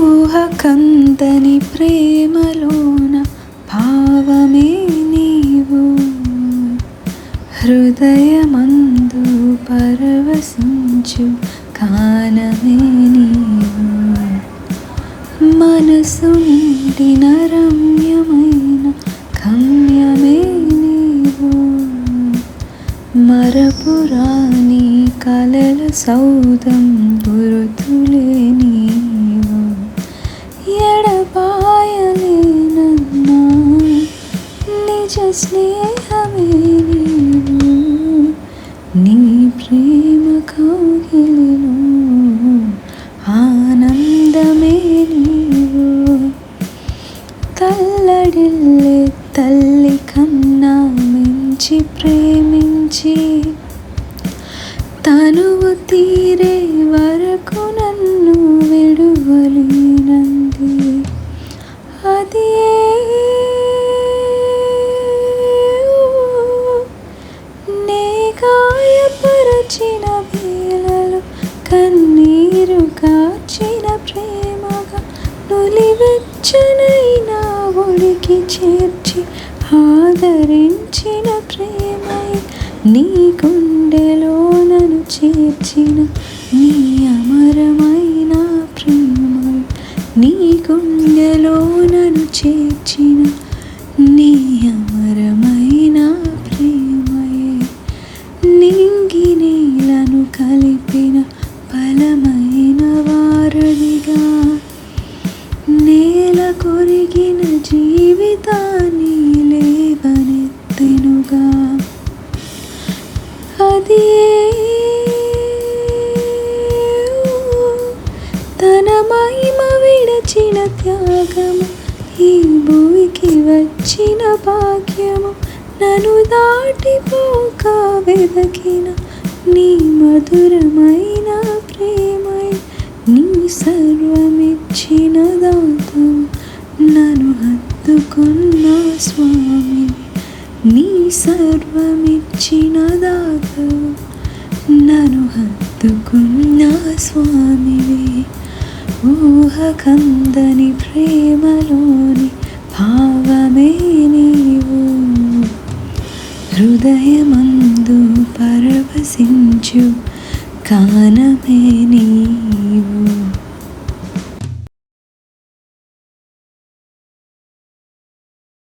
ఊహ కందని ప్రేమలోన భావమే నీవు, హృదయమందు పరవశించు కానమే నీవు, మనసు నిండిన రమ్యమైన గమ్యమే నీవు, మరపురాని కలల సౌధం గురుతులే నీవు, ఎడబాయలేనన్నా నిజ స్నేహమే నీవు, నీ ప్రేమ కౌగిలిలో ఆనందమే నీవు, తల్లడిల్లే తల్లి కన్నా మించి ప్రేమించి తనువు తీరే వరకు నన్ను విడువలేనంది, అది నే గాయపరచిన వేళలో కన్నీరు కార్చిన ప్రేమగా నులివెచ్చనైనా ఒడికి చేర్చి ఆదరించిన ప్రేమై నీ గుండెలో నన్ను చేర్చిన నీ అమరమైన ప్రేమై, నీ గుండెలో నన్ను చేర్చిన నీ అమరమైన ప్రేమై, నింగి నీలను కలిపిన బలమైన వారధిగా నేల కొరిగిన జీవితాన్ని లేవనెత్తెనుగా, అది తన మహిమ విడచిన త్యాగము, ఈ భూమికి వచ్చిన భాగ్యము, నన్ను దాటిపోక వెదకిన నీ మధురమైన ప్రేమై, నీ సర్వమిచ్చిన దాతవు నన్ను హత్తుకున్న స్వామి, నీ సర్వమిచ్చిన దాతవు నన్ను హత్తుకున్న స్వామివే, ఊహ కందని ప్రేమలోని భావమే నీవు, హృదయమందు పరవశించు కానమే నీవు.